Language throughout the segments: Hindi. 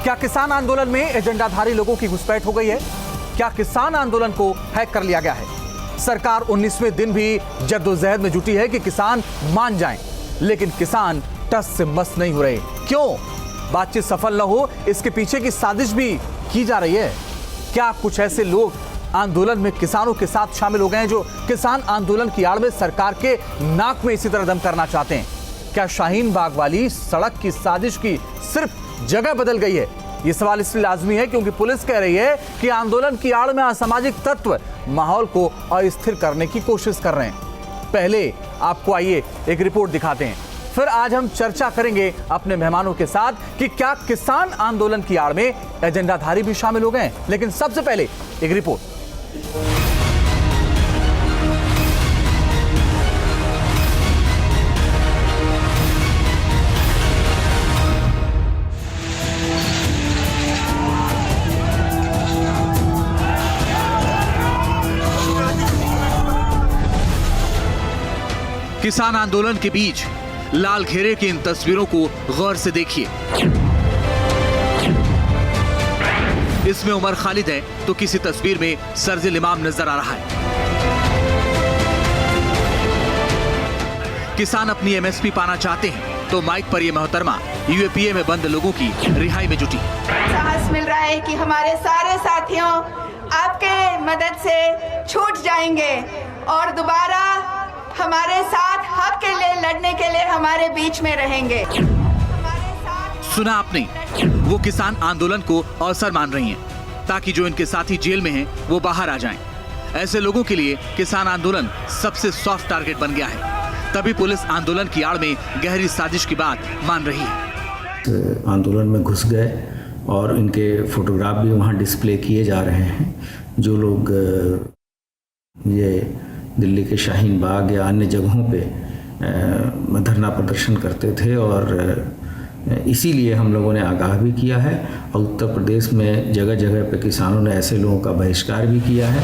क्या किसान आंदोलन में एजेंडाधारी लोगों की घुसपैठ हो गई है? क्या किसान आंदोलन को हैक कर लिया गया है? सरकार 19वें दिन भी जद्दोजहद में जुटी है कि किसान मान जाएं, लेकिन किसान टस से मस नहीं हो रहे। क्यों? बातचीत सफल न हो, इसके पीछे की साजिश भी की जा रही है। क्या कुछ ऐसे लोग आंदोलन में किसानों के साथ शामिल हो गए हैं जो किसान आंदोलन की आड़ में सरकार के नाक में इसी तरह दम करना चाहते हैं? क्या शाहीन बाग वाली सड़क की साजिश की सिर्फ जगह बदल गई है? ये सवाल इसलिए लाजमी है क्योंकि पुलिस कह रही है कि आंदोलन की आड़ में असामाजिक तत्व माहौल को अस्थिर करने की कोशिश कर रहे हैं। पहले आपको आइए एक रिपोर्ट दिखाते हैं, फिर आज हम चर्चा करेंगे अपने मेहमानों के साथ कि क्या किसान आंदोलन की आड़ में एजेंडाधारी भी शामिल हो गए। लेकिन सबसे पहले एक रिपोर्ट। किसान आंदोलन के बीच लाल घेरे की इन तस्वीरों को गौर से देखिए। इसमें उमर खालिद है तो किसी तस्वीर में सरजिल इमाम नजर आ रहा है। किसान अपनी एमएसपी पाना चाहते हैं तो माइक पर यह मोहतरमा यूएपीए में बंद लोगों की रिहाई में जुटी। साहस मिल रहा है कि हमारे सारे साथियों आपके मदद से छूट जाएंगे और दोबारा हमारे साथ हक के लिए लड़ने के लिए हमारे बीच में रहेंगे। सुना आपने, वो किसान आंदोलन को अवसर मान रही हैं ताकि जो इनके साथी जेल में हैं वो बाहर आ जाएं। ऐसे लोगों के लिए किसान आंदोलन सबसे सॉफ्ट टारगेट बन गया है। तभी पुलिस आंदोलन की आड़ में गहरी साजिश की बात मान रही है। आंदोलन में घुस गए और इनके फोटोग्राफ भी वहाँ डिस्प्ले किए जा रहे हैं। जो लोग ये दिल्ली के शाहीन बाग या अन्य जगहों पे धरना प्रदर्शन करते थे और इसीलिए हम लोगों ने आगाह भी किया है और उत्तर प्रदेश में जगह जगह पे किसानों ने ऐसे लोगों का बहिष्कार भी किया है।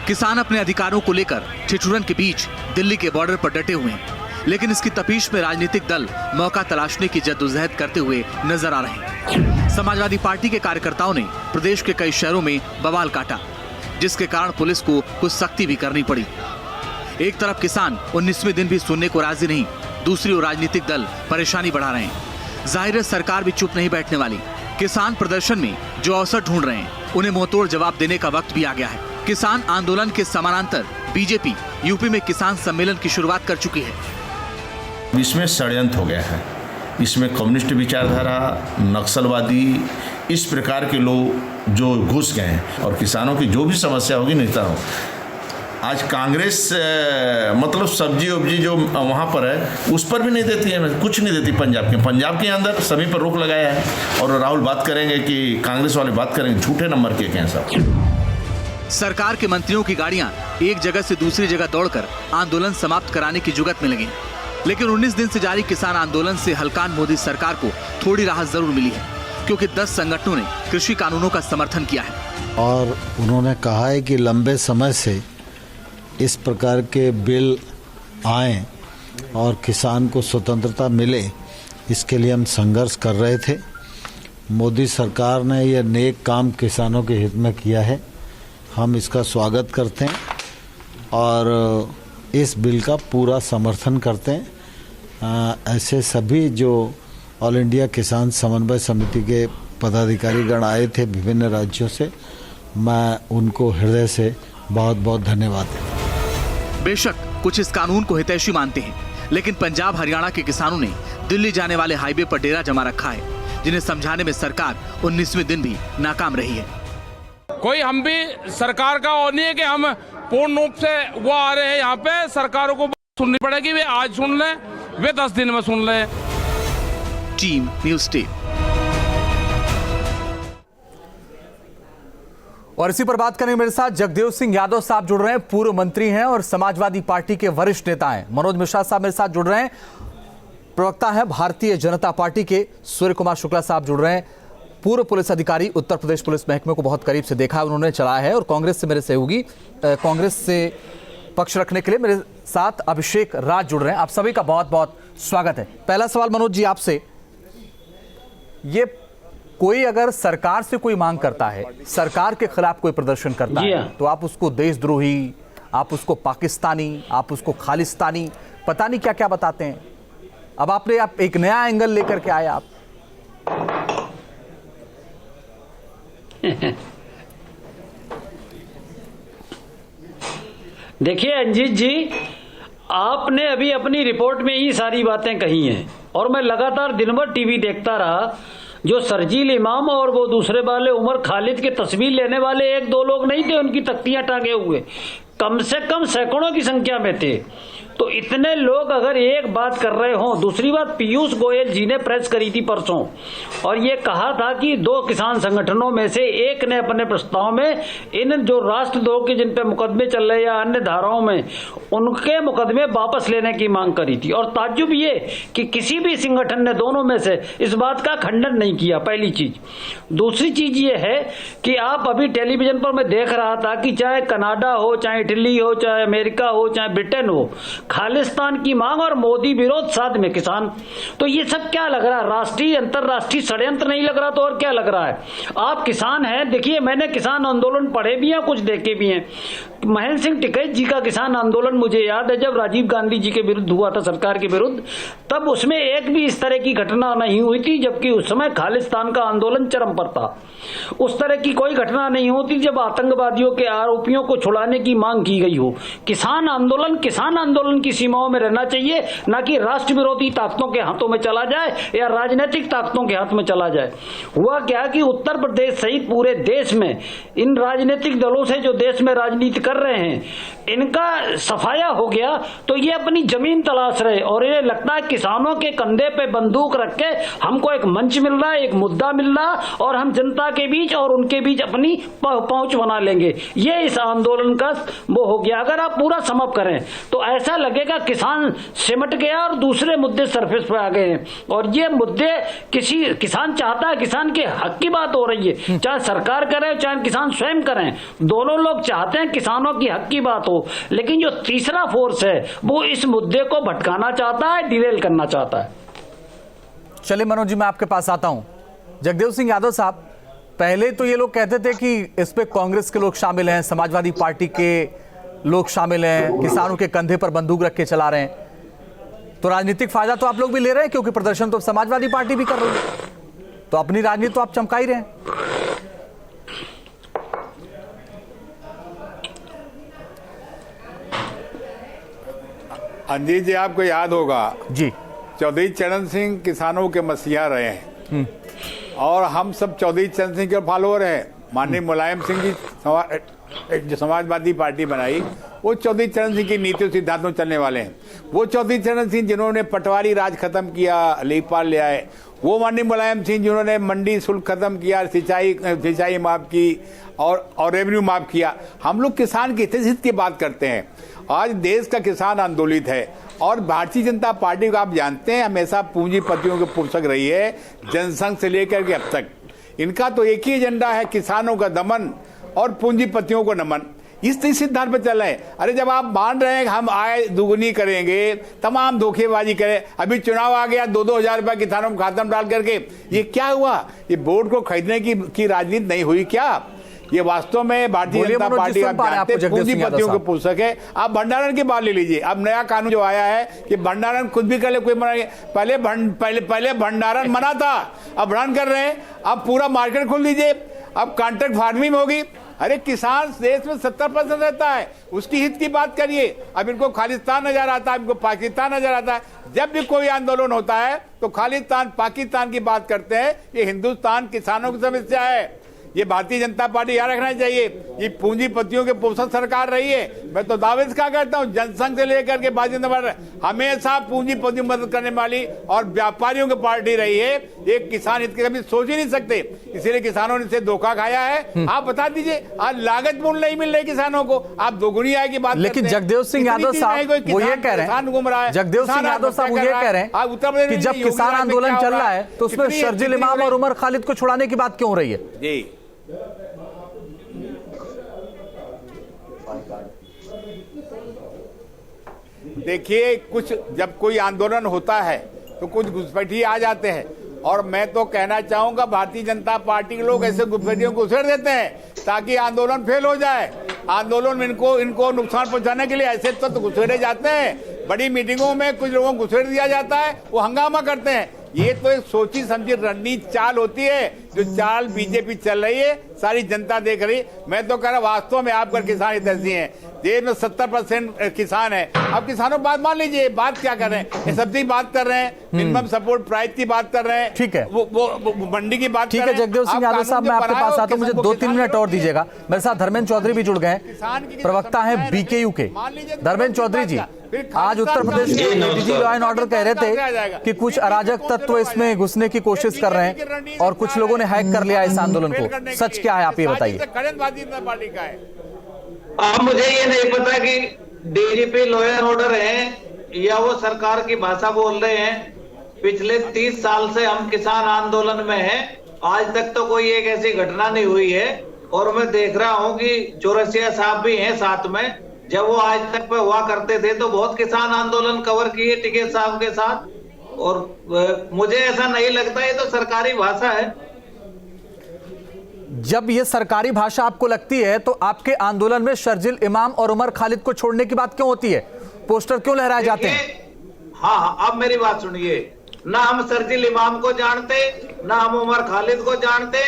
किसान अपने अधिकारों को लेकर ठिठुरन के बीच दिल्ली के बॉर्डर पर डटे हुए हैं, लेकिन इसकी तपीश में राजनीतिक दल मौका तलाशने की जद्दोजहद करते हुए नजर आ रहे हैं। समाजवादी पार्टी के कार्यकर्ताओं ने प्रदेश के कई शहरों में बवाल काटा, जिसके कारण पुलिस को कुछ सख्ती भी करनी पड़ी। एक तरफ किसान 19वें दिन भी सुनने को राजी नहीं, दूसरी ओर राजनीतिक दल परेशानी बढ़ा रहे हैं। जाहिर है सरकार भी चुप नहीं बैठने वाली। किसान प्रदर्शन में जो अवसर ढूंढ रहे हैं उन्हें मुंहतोड़ जवाब देने का वक्त भी आ गया है। किसान आंदोलन के समानांतर बीजेपी यूपी में किसान सम्मेलन की शुरुआत कर चुकी है। इसमें षड्यंत्र हो गया है। इसमें कम्युनिस्ट विचारधारा, नक्सलवादी, इस प्रकार के लोग जो घुस गए हैं और किसानों की जो भी समस्या होगी नेता हो। आज कांग्रेस मतलब सब्जी वब्जी जो वहाँ पर है उस पर भी नहीं देती है, कुछ नहीं देती। पंजाब के अंदर सभी पर रोक लगाया है और राहुल बात करेंगे कि कांग्रेस वाले बात करेंगे, झूठे नंबर के हैं सब। सरकार के मंत्रियों की गाड़ियां एक जगह से दूसरी जगह दौड़कर आंदोलन समाप्त कराने की जुगत में लगी, लेकिन 19 दिन से जारी किसान आंदोलन से हल्कान मोदी सरकार को थोड़ी राहत जरूर मिली है, क्योंकि 10 संगठनों ने कृषि कानूनों का समर्थन किया है और उन्होंने कहा है कि लंबे समय से इस प्रकार के बिल आए और किसान को स्वतंत्रता मिले, इसके लिए हम संघर्ष कर रहे थे। मोदी सरकार ने यह नेक काम किसानों के हित में किया है, हम इसका स्वागत करते हैं और इस बिल का पूरा समर्थन करते हैं। ऐसे सभी जो ऑल इंडिया किसान समन्वय समिति के पदाधिकारीगण आए थे विभिन्न राज्यों से, मैं उनको हृदय से बहुत बहुत धन्यवाद देता हूं। बेशक कुछ इस कानून को हितैषी मानते हैं, लेकिन पंजाब हरियाणा के किसानों ने दिल्ली जाने वाले हाईवे पर डेरा जमा रखा है, जिन्हें समझाने में सरकार 19वें दिन भी नाकाम रही है। कोई हम भी सरकार का और नहीं है कि हम पूर्ण रूप से वो आ रहे हैं यहाँ पे। सरकारों को सुननी पड़ेगी, वे आज सुन लें, वे 10 दिन में सुन लें। Team news tape. और इसी पर बात करेंगे, मेरे साथ जगदेव सिंह यादव साहब जुड़ रहे हैं, पूर्व मंत्री हैं और समाजवादी पार्टी के वरिष्ठ नेता हैं। मनोज मिश्रा साहब मेरे साथ जुड़ रहे हैं, प्रवक्ता है भारतीय जनता पार्टी के। सूर्य कुमार शुक्ला साहब जुड़ रहे हैं, पूर्व पुलिस अधिकारी, उत्तर प्रदेश पुलिस महकमे को बहुत करीब से देखा है, उन्होंने चलाया है और कांग्रेस से मेरे सहयोगी, कांग्रेस से पक्ष रखने के लिए मेरे साथ अभिषेक राज जुड़ रहे हैं। आप सभी का बहुत बहुत स्वागत है। पहला सवाल मनोज जी आपसे, ये कोई अगर सरकार से कोई मांग करता है, सरकार के खिलाफ कोई प्रदर्शन करता है, तो आप उसको देशद्रोही, आप उसको पाकिस्तानी, आप उसको खालिस्तानी, पता नहीं क्या क्या बताते हैं। अब आप एक नया एंगल लेकर के आए आप। देखिए अंजीत जी, आपने अभी अपनी रिपोर्ट में ही सारी बातें कही हैं और मैं लगातार दिन भर टीवी देखता रहा। जो सरजील इमाम और वो दूसरे वाले उमर खालिद की तस्वीर लेने वाले एक दो लोग नहीं थे, उनकी तख्तियां टांगे हुए कम से कम सैकड़ों की संख्या में थे। तो इतने लोग अगर एक बात कर रहे हों, दूसरी बात पीयूष गोयल जी ने प्रेस करी थी परसों और ये कहा था कि 2 किसान संगठनों में से एक ने अपने प्रस्ताव में इन जो राष्ट्रद्रोह के जिन पे मुकदमे चल रहे या अन्य धाराओं में उनके मुकदमे वापस लेने की मांग करी थी। और ताज्जुब ये कि किसी भी संगठन ने दोनों में से इस बात का खंडन नहीं किया, पहली चीज। दूसरी चीज ये है कि आप अभी टेलीविजन पर मैं देख रहा था कि चाहे कनाडा हो, चाहे इटली हो, चाहे अमेरिका हो, चाहे ब्रिटेन हो, खालिस्तान की मांग और मोदी विरोध साथ में किसान। तो ये सब क्या लग रहा है? राष्ट्रीय अंतरराष्ट्रीय षड्यंत्र नहीं लग रहा तो और क्या लग रहा है? आप किसान हैं, देखिए मैंने किसान आंदोलन पढ़े भी हैं, कुछ देखे भी हैं। महेंद्र सिंह टिकैत जी का किसान आंदोलन मुझे याद है, जब राजीव गांधी जी के विरुद्ध हुआ था, सरकार के विरुद्ध, तब उसमें एक भी इस तरह की घटना नहीं हुई थी, जबकि उस समय खालिस्तान का आंदोलन चरम पर था। उस तरह की कोई घटना नहीं होती जब आतंकवादियों के आरोपियों को छुड़ाने की मांग की गई हो। किसान आंदोलन की सीमाओं में रहना चाहिए, ना कि राष्ट्र विरोधी ताकतों के हाथों में चला जाए या राजनीतिक ताकतों के हाथ में चला जाए। हुआ क्या कि उत्तर प्रदेश सहित पूरे देश में इन राजनीतिक दलों से जो देश में राजनीति कर रहे हैं, इनका सफाया हो गया तो ये अपनी जमीन तलाश रहे और इन्हें लगता है किसानों के कंधे पे बंदूक रख के हमको एक मंच मिल रहा है, एक मुद्दा मिल रहा और हम जनता के बीच और उनके बीच अपनी पहुंच बना लेंगे। ये इस आंदोलन का वो हो गया। अगर आप पूरा समअप करें तो ऐसा लगेगा किसान सिमट गया और दूसरे मुद्दे सरफेस पे आ गए हैं। और ये मुद्दे किसान चाहता है, किसान के हक की बात हो रही है, चाहे सरकार करे चाहे किसान स्वयं करें, दोनों लोग चाहते हैं किसानों की हक की बात हो। लेकिन जो तीसरा फोर्स है वो इस मुद्दे को भटकाना चाहता है, डिरेल करना चाहता है। चलिए मनोज जी, मैं आपके पास आता हूं। जगदेव सिंह यादव साहब, पहले तो ये लोग कहते थे कि इस पे कांग्रेस के लोग शामिल हैं, समाजवादी पार्टी के लोग शामिल हैं, किसानों के कंधे पर बंदूक रख के चला रहे हैं। तो राजनीतिक फायदा तो आप लोग भी ले रहे हैं, क्योंकि प्रदर्शन तो समाजवादी पार्टी भी कर रही है, तो अपनी राजनीति तो आप चमका ही रहे हैं। अंजीत जी, आपको याद होगा जी, चौधरी चरण सिंह किसानों के मसीहा रहे हैं और हम सब चौधरी चरण सिंह के फॉलोअर हैं। माननीय मुलायम सिंह जी जो समाजवादी पार्टी बनाई, वो चौधरी चरण सिंह की नीति और सिद्धांतों चलने वाले हैं। वो चौधरी चरण सिंह जिन्होंने पटवारी राज खत्म किया, लेखपाल ले आए, वो माननीय मुलायम सिंह जिन्होंने मंडी शुल्क खत्म किया, सिंचाई माफ की और रेवेन्यू माफ किया। हम लोग किसान के हित की बात करते हैं। आज देश का किसान आंदोलित है और भारतीय जनता पार्टी को आप जानते हैं हमेशा पूंजीपतियों के पुस्तक रही है, जनसंघ से लेकर के अब तक। इनका तो एक ही एजेंडा है, किसानों का दमन और पूंजीपतियों को नमन। इस सिद्धांत पर चल रहे हैं। अरे जब आप मान रहे हैं हम आय दुगुनी करेंगे, तमाम धोखेबाजी करें, अभी चुनाव आ गया 2-2 हजार रुपया किसानों में खाते में डाल करके, ये क्या हुआ? ये वोट को खरीदने की राजनीति नहीं हुई क्या? ये वास्तव में भारतीय जनता पार्टी आप जानते हैं पूंजीपतियों के पुस्तक है। आप भंडारण की बात ले लीजिए। अब नया कानून जो आया है कि भंडारण खुद भी कर ले, कोई मना नहीं। पहले भंडारण मना था, अब रन कर रहे हैं। अब पूरा मार्केट खोल दीजिए, अब कॉन्ट्रैक्ट फार्मिंग होगी। अरे किसान देश में 70% रहता है, उसकी हित की बात करिए। अब इनको खालिस्तान नजर आता है, इनको पाकिस्तान नजर आता है। जब भी कोई आंदोलन होता है तो खालिस्तान पाकिस्तान की बात करते हैं। ये हिंदुस्तान किसानों की समस्या है, ये भारतीय जनता पार्टी याद रखना चाहिए। ये पूंजीपतियों के पोषक सरकार रही है। मैं तो दावे से क्या करता हूँ, जनसंघ से लेकर के भारतीय जनता पार्टी हमेशा पूंजीपतियों की मदद करने वाली और व्यापारियों की पार्टी रही है। एक किसान हित के कभी सोच ही नहीं सकते, इसीलिए किसानों ने इसे धोखा खाया है। आप बता दीजिए, आज लागत मूल्य नहीं मिल रही किसानों को, आप दोगुनी आय की बात। लेकिन जगदेव सिंह यादव साहब वो ये कह रहे हैं, जगदेव सिंह यादव साहब वो ये कह रहे हैं उत्तर प्रदेश कि जब किसान आंदोलन चल रहा है तो उसमें शर्जील इमाम और उमर खालिद को छुड़ाने की बात क्यों हो रही है? जी, देखिए, कुछ जब कोई आंदोलन होता है तो कुछ घुसपैठी आ जाते हैं और मैं तो कहना चाहूंगा भारतीय जनता पार्टी के लोग ऐसे गुस्सेटियों को घुसेड़ देते हैं ताकि आंदोलन फेल हो जाए। आंदोलन में इनको नुकसान पहुंचाने के लिए ऐसे तत्व घुसेड़े जाते हैं। बड़ी मीटिंगों में कुछ लोगों को घुसेड़ दिया जाता है, वो हंगामा करते हैं। ये तो एक सोची समझी रणनीति चाल होती है, जो चाल बीजेपी चल रही है, सारी जनता देख रही। मैं तो कह रहा वास्तव में आपका किसान हितैषी हैं, देश में 70% किसान है। अब किसानों बात मान लीजिए, बात क्या कर रहे हैं, ये सब्सिडी बात कर रहे हैं, मिनिमम सपोर्ट प्राइस की बात कर रहे हैं, ठीक है, वो मंडी की बात ठीक है। जगदेव सिंह यादव साहब, मैं आपके पास आता हूं, मुझे 2-3 मिनट और दीजिएगा। मेरे साथ धर्मेंद्र चौधरी भी जुड़ गए, प्रवक्ता हैं बीकेयू के। धर्मेंद्र चौधरी जी, आज उत्तर प्रदेश के डीजी लॉ एंड ऑर्डर कह रहे थे कि कुछ अराजक तत्व इसमें घुसने की कोशिश कर रहे हैं और कुछ लोगों ने हैक कर लिया इस आंदोलन को। सच क्या है, आप ये बताइए। अब मुझे ये नहीं पता कि डीजीपी लॉ एंड ऑर्डर है या वो सरकार की भाषा बोल रहे हैं। पिछले 30 साल से हम किसान आंदोलन में हैं, आज तक तो कोई एक ऐसी घटना नहीं हुई है। और मैं देख रहा हूं कि चौरसिया साहब भी हैं साथ में। जब वो आज तक पे हुआ करते थे तो बहुत किसान आंदोलन कवर किए टिकैत साहब के साथ। और मुझे ऐसा नहीं लगता, ये तो सरकारी भाषा है। जब ये सरकारी भाषा आपको लगती है तो आपके आंदोलन में शर्जिल इमाम और उमर खालिद को छोड़ने की बात क्यों होती है? पोस्टर क्यों लहराए जाते हैं? हाँ, अब मेरी बात सुनिए। ना हम शर्जिल इमाम को जानते, ना हम उमर खालिद को जानते,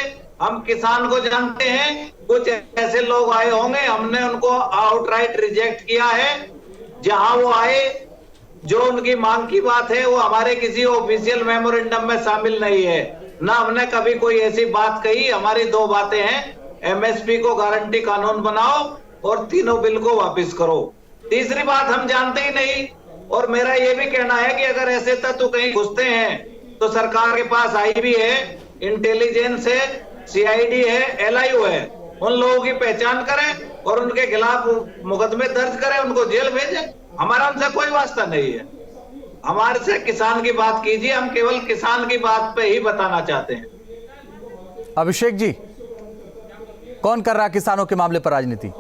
हम किसान को जानते हैं। कुछ ऐसे लोग आए होंगे, हमने उनको आउटराइट रिजेक्ट किया है। जहां वो आए, जो उनकी मांग की बात है वो हमारे किसी ऑफिशियल मेमोरेंडम में शामिल नहीं है। ना हमने कभी कोई ऐसी बात कही। हमारी 2 बातें हैं, एमएसपी को गारंटी कानून बनाओ और तीनों बिल को वापस करो। तीसरी बात हम जानते ही नहीं। और मेरा ये भी कहना है कि अगर ऐसे तत्व कहीं घुसते हैं तो सरकार के पास आईबी है, इंटेलिजेंस है, सीआईडी है, एलआईयू है। उन लोगों की पहचान करें और उनके खिलाफ मुकदमे दर्ज करें, उनको जेल भेजें। हमारा उनसे कोई वास्ता नहीं है। हमारे से किसान की बात कीजिए, हम केवल किसान की बात पे ही बताना चाहते हैं। अभिषेक जी, कौन कर रहा है किसानों के मामले पर राजनीति?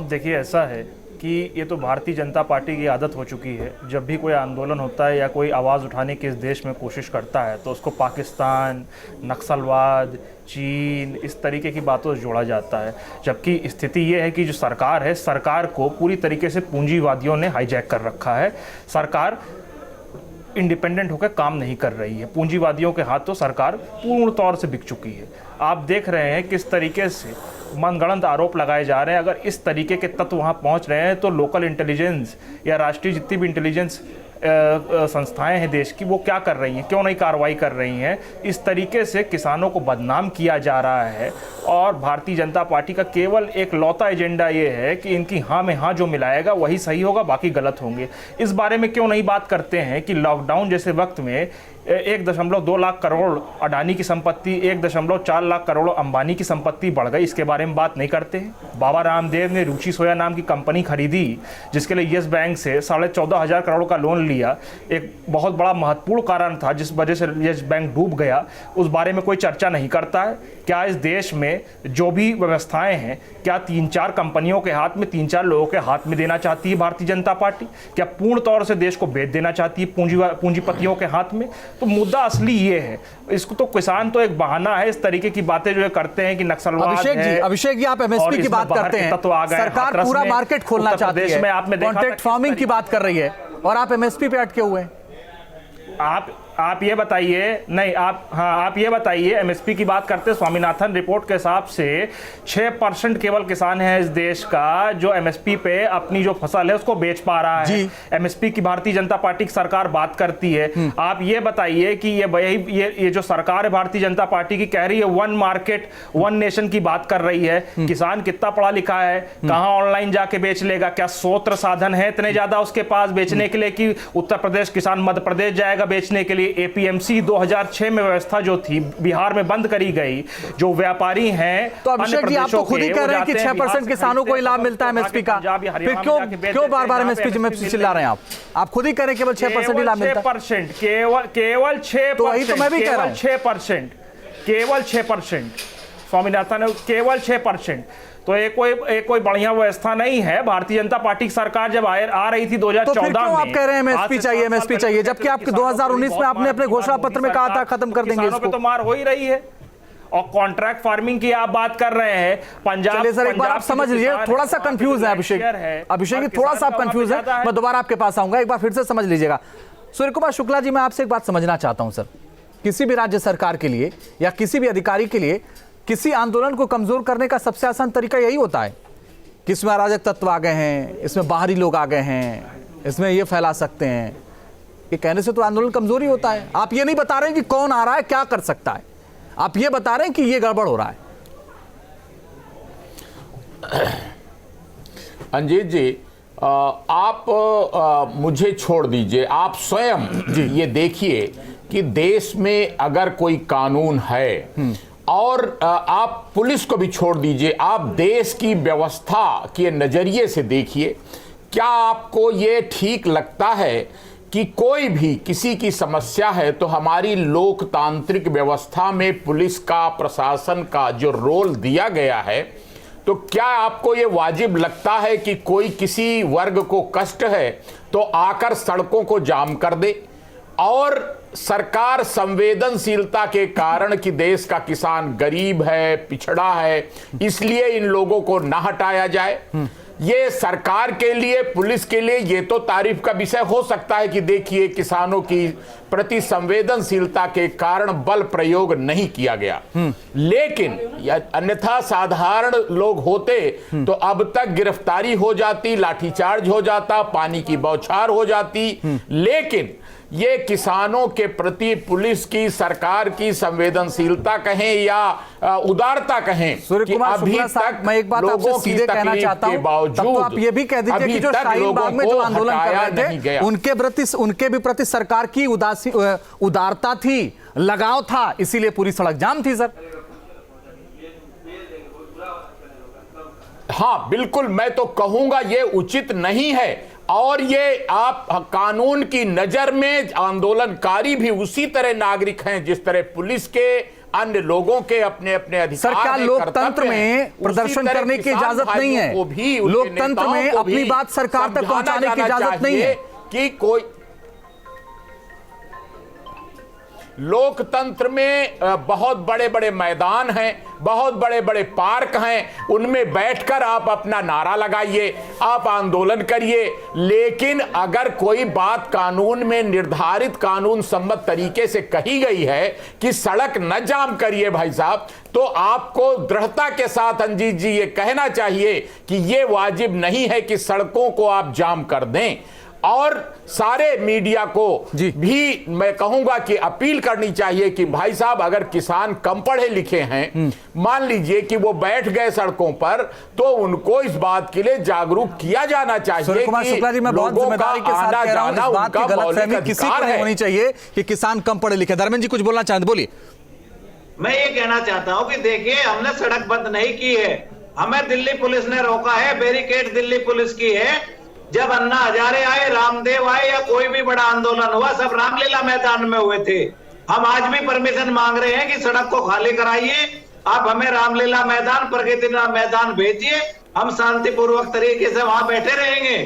देखिए, ऐसा है कि ये तो भारतीय जनता पार्टी की आदत हो चुकी है। जब भी कोई आंदोलन होता है या कोई आवाज़ उठाने की इस देश में कोशिश करता है तो उसको पाकिस्तान, नक्सलवाद, चीन, इस तरीके की बातों से जोड़ा जाता है। जबकि स्थिति ये है कि जो सरकार है, सरकार को पूरी तरीके से पूंजीवादियों ने हाईजैक कर रखा है। सरकार इंडिपेंडेंट होकर काम नहीं कर रही है। पूंजीवादियों के हाथों सरकार पूर्ण तौर से बिक चुकी है। आप देख रहे हैं किस तरीके से मनगढ़ंत आरोप लगाए जा रहे हैं। अगर इस तरीके के तत्व वहाँ पहुँच रहे हैं तो लोकल इंटेलिजेंस या राष्ट्रीय जितनी भी इंटेलिजेंस संस्थाएं हैं देश की, वो क्या कर रही हैं, क्यों नहीं कार्रवाई कर रही हैं? इस तरीके से किसानों को बदनाम किया जा रहा है। और भारतीय जनता पार्टी का केवल एक लौता एजेंडा ये है कि इनकी हाँ में हाँ जो मिलाएगा वही सही होगा, बाकी गलत होंगे। इस बारे में क्यों नहीं बात करते हैं कि लॉकडाउन जैसे वक्त में 1.2 लाख करोड़ अडानी की संपत्ति, 1.4 लाख करोड़ अंबानी की संपत्ति बढ़ गई, इसके बारे में बात नहीं करते हैं। बाबा रामदेव ने रुचि सोया नाम की कंपनी खरीदी, जिसके लिए यस बैंक से 14,500 करोड़ का लोन लिया। एक बहुत बड़ा महत्वपूर्ण कारण था जिस वजह से यस बैंक डूब गया। उस बारे में कोई चर्चा नहीं करता है। क्या इस देश में जो भी व्यवस्थाएं हैं, क्या 3-4 कंपनियों के हाथ में, 3-4 लोगों के हाथ में देना चाहती है भारतीय जनता पार्टी? क्या पूर्ण तौर से देश को बेच देना चाहती है पूंजीपतियों के हाथ में? तो मुद्दा असली ये है। इसको तो किसान तो एक बहाना है। इस तरीके की बातें जो करते हैं कि नक्सलवाद है। अभिषेक जी, आप एमएसपी की बात करते हैं, सरकार पूरा मार्केट खोलना चाहती है, कॉन्ट्रैक्ट फार्मिंग की बात कर रही है और आप एमएसपी पे अटके हुए हैं। आप ये बताइए, नहीं आप ये बताइए, एमएसपी की बात करते हैं। स्वामीनाथन रिपोर्ट के हिसाब से 6% केवल किसान है इस देश का जो एमएसपी पे अपनी जो फसल है उसको बेच पा रहा है। एमएसपी की भारतीय जनता पार्टी की सरकार बात करती है। आप ये बताइए कि ये जो सरकार है भारतीय जनता पार्टी की कह रही है 1 मार्केट 1 नेशन की बात कर रही है। किसान कितना पढ़ा लिखा है, कहाँ ऑनलाइन जाके बेच लेगा? क्या स्रोत साधन है इतने ज्यादा उसके पास बेचने के लिए कि उत्तर प्रदेश किसान मध्य प्रदेश जाएगा बेचने के लिए? एपीएमसी 2006 में व्यवस्था जो थी बिहार में बंद करी गई। जो व्यापारी हैं, तो अभिषेक जी, आप तो खुद ही कह रहे हैं कि 6% किसानों को ही लाभ मिलता है एमएसपी का, फिर क्यों बार-बार एमएसपी चिल्ला रहे हैं आप खुद ही कह रहे हैं केवल 6% ही लाभ मिलता है। 6%, केवल 6%, तो वही तो मैं भी कह रहा हूं, 6%, केवल 6%। स्वामीनाथन, केवल 6%। तो ये कोई बढ़िया व्यवस्था नहीं है। भारतीय जनता पार्टी की सरकार जब आ रही थी 2014 तो फिर क्यों में, आप कह रहे हैं एमएसपी चाहिए, एमएसपी चाहिए, जबकि आपके 2019 में आपने अपने घोषणा पत्र में कहा था खत्म कर देंगे इसको। तो मार हो ही रही है। और कॉन्ट्रैक्ट फार्मिंग की आप बात कर रहे हैं, पंजाब, चलिए सर एक बार आप समझ लीजिए, थोड़ा सा कंफ्यूज है अभिषेक, अभिषेक थोड़ा सा आप कंफ्यूज है, मैं दोबारा आपके पास आऊंगा, एक बार फिर से समझ लीजिएगा। सूर्य कुमार शुक्ला जी, मैं आपसे एक बात समझना चाहता हूं सर, किसी भी राज्य सरकार के लिए या किसी भी अधिकारी के लिए किसी आंदोलन को कमजोर करने का सबसे आसान तरीका यही होता है कि इसमें अराजक तत्व आ गए हैं, इसमें बाहरी लोग आ गए हैं, इसमें ये फैला सकते हैं, ये कहने से तो आंदोलन कमजोर ही होता है। आप ये नहीं बता रहे कि कौन आ रहा है, क्या कर सकता है, आप ये बता रहे हैं कि ये गड़बड़ हो रहा है। अंजीत जी, आप मुझे छोड़ दीजिए, आप स्वयं ये देखिए कि देश में अगर कोई कानून है, और आप पुलिस को भी छोड़ दीजिए, आप देश की व्यवस्था के नजरिए से देखिए, क्या आपको ये ठीक लगता है कि कोई भी किसी की समस्या है तो हमारी लोकतांत्रिक व्यवस्था में पुलिस का, प्रशासन का जो रोल दिया गया है, तो क्या आपको ये वाजिब लगता है कि कोई किसी वर्ग को कष्ट है तो आकर सड़कों को जाम कर दे, और सरकार संवेदनशीलता के कारण कि देश का किसान गरीब है, पिछड़ा है, इसलिए इन लोगों को ना हटाया जाए? ये सरकार के लिए, पुलिस के लिए ये तो तारीफ का विषय हो सकता है कि देखिए किसानों की प्रति संवेदनशीलता के कारण बल प्रयोग नहीं किया गया, लेकिन अन्यथा साधारण लोग होते तो अब तक गिरफ्तारी हो जाती, लाठीचार्ज हो जाता, पानी की बौछार हो जाती। लेकिन ये किसानों के प्रति पुलिस की, सरकार की संवेदनशीलता कहें या उदारता कहें, सूर्य कुमार शुक्ला साहब, मैं एक बात आपसे सीधे कहना चाहता हूं, तब तो आप ये भी कह दीजिए कि जो शाहीन बाग में जो आंदोलन कर रहे थे उनके भी प्रति सरकार की उदारता थी, लगाव था, इसीलिए पूरी सड़क जाम थी सर। हाँ बिल्कुल, मैं तो कहूंगा ये उचित नहीं है, और ये आप कानून की नजर में आंदोलनकारी भी उसी तरह नागरिक हैं जिस तरह पुलिस के, अन्य लोगों के अपने अपने अधिकार हैं। सरकार लोकतंत्र में प्रदर्शन करने की इजाजत नहीं है, लोकतंत्र में अपनी बात सरकार तक पहुंचाने की इजाजत नहीं है कि कोई लोकतंत्र में बहुत बड़े बड़े मैदान हैं, बहुत बड़े बड़े पार्क हैं, उनमें बैठकर आप अपना नारा लगाइए, आप आंदोलन करिए, लेकिन अगर कोई बात कानून में निर्धारित कानून सम्मत तरीके से कही गई है कि सड़क न जाम करिए भाई साहब, तो आपको दृढ़ता के साथ अंजीत जी ये कहना चाहिए कि ये वाजिब नहीं है कि सड़कों को आप जाम कर दें। और सारे मीडिया को भी मैं कहूंगा कि अपील करनी चाहिए कि भाई साहब, अगर किसान कम पढ़े लिखे हैं, मान लीजिए कि वो बैठ गए सड़कों पर, तो उनको इस बात के लिए जागरूक किया जाना चाहिए कि लोगों का आना जाना उनका मौलिक अधिकार है। होनी चाहिए कि किसान कम पढ़े लिखे। धर्मेंद्र जी कुछ बोलना चाहते, बोलिए। मैं ये कहना चाहता हूं कि देखिए, हमने सड़क बंद नहीं की है, हमें दिल्ली पुलिस ने रोका है, बैरिकेड दिल्ली पुलिस की है। जब अन्ना हजारे आए, रामदेव आए, या कोई भी बड़ा आंदोलन हुआ, सब रामलीला मैदान में हुए थे। हम आज भी परमिशन मांग रहे हैं कि सड़क को खाली कराइए, आप हमें रामलीला मैदान, प्रगति मैदान भेजिए, हम शांतिपूर्वक तरीके से वहां बैठे रहेंगे।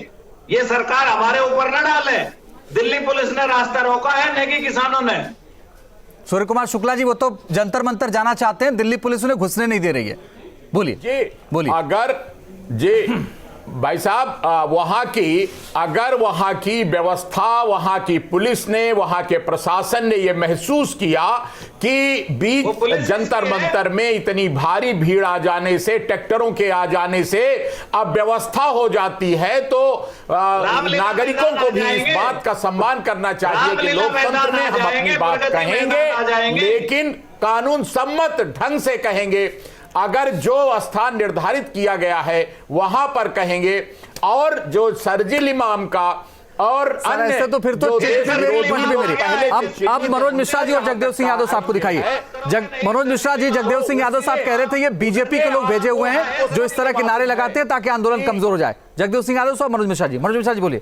ये सरकार हमारे ऊपर न डाले, दिल्ली पुलिस ने रास्ता रोका है, नहीं कि किसानों ने। सूर्य कुमार शुक्ला जी, वो तो जंतर मंतर जाना चाहते हैं, दिल्ली पुलिस उन्हें घुसने नहीं दे रही है। बोलिए जी, बोलिए। अगर जी भाई साहब, अगर वहां की व्यवस्था, वहां की पुलिस ने, वहां के प्रशासन ने यह महसूस किया कि बीच जंतर मंतर में इतनी भारी भीड़ आ जाने से, ट्रैक्टरों के आ जाने से अब व्यवस्था हो जाती है, तो नागरिकों को भी इस बात का सम्मान करना चाहिए कि लोकतंत्र में हम अपनी बात कहेंगे, लेकिन कानून सम्मत ढंग से कहेंगे। अगर जो स्थान निर्धारित किया गया है वहां पर कहेंगे, और जो शर्जील इमाम का और अन्य तो फिर तो अब मनोज मिश्रा जी और जगदेव सिंह यादव साहब को दिखाइए। मनोज मिश्रा जी, जगदेव सिंह यादव साहब कह रहे थे ये बीजेपी के लोग भेजे हुए हैं जो इस तरह के नारे लगाते हैं ताकि आंदोलन कमजोर हो जाए। जगदेव सिंह यादव साहब, मनोज मिश्रा जी बोलिए।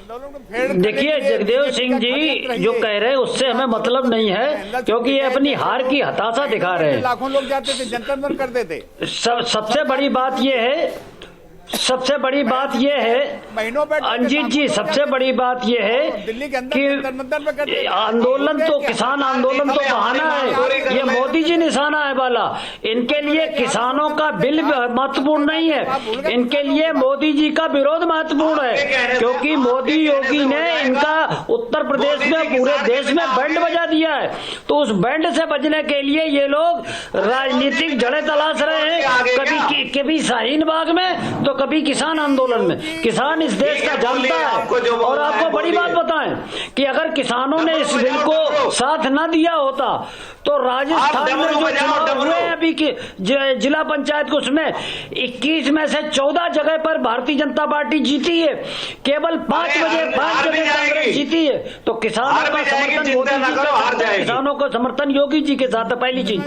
देखिए, जगदेव सिंह जी जो कह रहे हैं उससे हमें मतलब नहीं है, क्योंकि ये अपनी हार की हताशा दिखा रहे हैं। लाखों लोग जाते थे, जंतर मंतर करते थे। सबसे बड़ी बात ये है, सबसे बड़ी बात यह है अंजीत जी, सबसे बड़ी बात यह है कि आंदोलन तो, किसान आंदोलन तो बहाना है, ये मोदी जी निशाना है वाला। इनके लिए किसानों का बिल महत्वपूर्ण नहीं है, इनके लिए मोदी जी का विरोध महत्वपूर्ण है, क्योंकि मोदी योगी ने इनका उत्तर प्रदेश में, पूरे देश में बैंड बजा दिया है। तो उस बैंड से बचने के लिए ये लोग राजनीतिक जड़ें तलाश रहे हैं, कभी शाहीन बाग में तो कभी किसान आंदोलन में। किसान इस देश का जानता है। और आपको बड़ी बात बताएं कि अगर किसानों ने इस बिल को साथ न दिया होता तो राजस्थान में जो चुनाव हुए अभी की जिला पंचायत को, उसमें 21 में से 14 जगह पर भारतीय जनता पार्टी जीती है, केवल 5 जगह कांग्रेस जीती है। तो किसानों का समर्थन मोदी जी के साथ है, किसानों का समर्थन योगी जी के साथ है, पहली चीज।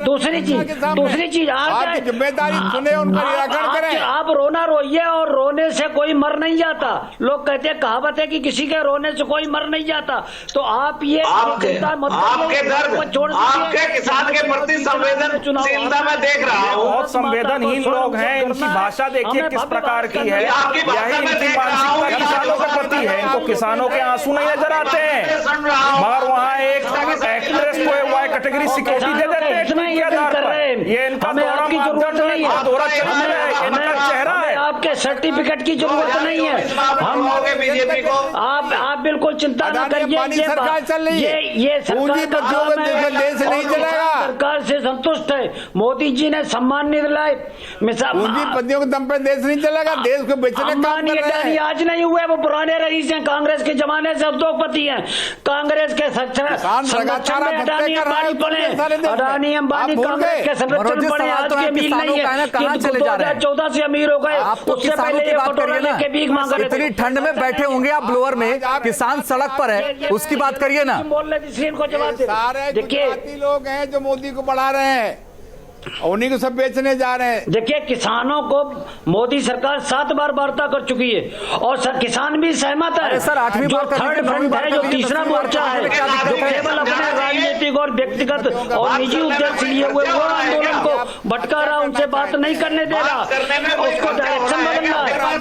दूसरी चीज आप जिम्मेदारी सुने, उनका निराकरण करें। आप रोना रोइए, और रोने से कोई मर नहीं जाता। लोग कहते हैं, कहावत है कि किसी के रोने से कोई मर नहीं जाता। तो आप ये चिंता मत करिए, आपके किसान के प्रति संवेदनशीलता मैं देख रहा हूँ। बहुत संवेदनहीन लोग हैं, इनकी भाषा देखिए किस प्रकार की है, यही इनकी मानसिकता किसानों के प्रति है। इनको किसानों के आंसू नहीं नजर आते हैं, मगर वहाँ एक एक्ट्रेस को वाई कैटेगरी सिक्योरिटी दे देते हैं। ये इनका चेहरा है, आपके सर्टिफिकेट की जरूरत नहीं है। हम बीजेपी को आप बिल्कुल चिंता न करिए, सरकार चल रही है, ये देश नहीं चलेगा। सरकार से संतुष्ट है। मोदी जी ने सम्मान नहीं दिलाए, पूंजीपतियों के दम पे देश नहीं चलेगा, देश को बेचने का काम कर रहे हैं। आज नहीं हुए, वो पुराने रईस हैं, कांग्रेस के जमाने से उद्योगपति हैं। कांग्रेस के संरक्षण में अडानी अंबानी पड़े, अडानी अंबानी कांग्रेस के संरक्षण पड़े। आज के अमीर नहीं है, 2014 से अमीर हो गए। आपको किसानों की बात करिए ना, इतनी ठंड में बैठे होंगे आप ब्लोअर में, किसान सड़क पर है, उसकी बात करिए ना। सारे गुजराती लोग हैं जो मोदी को बढ़ा रहे हैं, उन्हीं को सब बेचने जा रहे हैं। देखिए, किसानों को मोदी सरकार 7 बार वार्ता कर चुकी है, और किसान भी सहमत है। सर, 8वीं बार थर्ड फ्रंट है, जो तीसरा मोर्चा है, जो केवल अपने राजनीतिक और व्यक्तिगत और निजी उद्देश्य लिए हुए वो आंदोलन को भटका रहा, उनसे बात नहीं करने दे रहा, उसको डायरेक्शन बदल रहा है।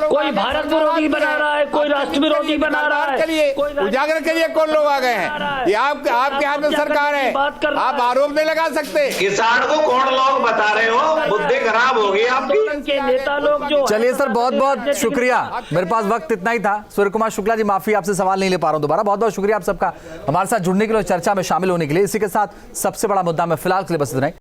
कोई भारत विरोधी बना रहा है, कोई राष्ट्र विरोधी बना रहा है। उजागर के लिए कौन लोग आ गए हैं? ये आपके हाथ में सरकार है, आप आरोप नहीं लगा सकते। किसान कौन लोग बता रहे हो? बुद्धि खराब हो गई आपकी। के नेता लोग जो, चलिए सर, बहुत बहुत शुक्रिया। मेरे पास वक्त इतना ही था। सूर्य कुमार शुक्ला जी, माफी, आपसे सवाल नहीं ले पा रहा हूं दोबारा। बहुत बहुत शुक्रिया आप सबका हमारे साथ जुड़ने के लिए, चर्चा में शामिल होने के लिए। इसी के साथ सबसे बड़ा मुद्दा में फिलहाल के लिए बस इतना ही।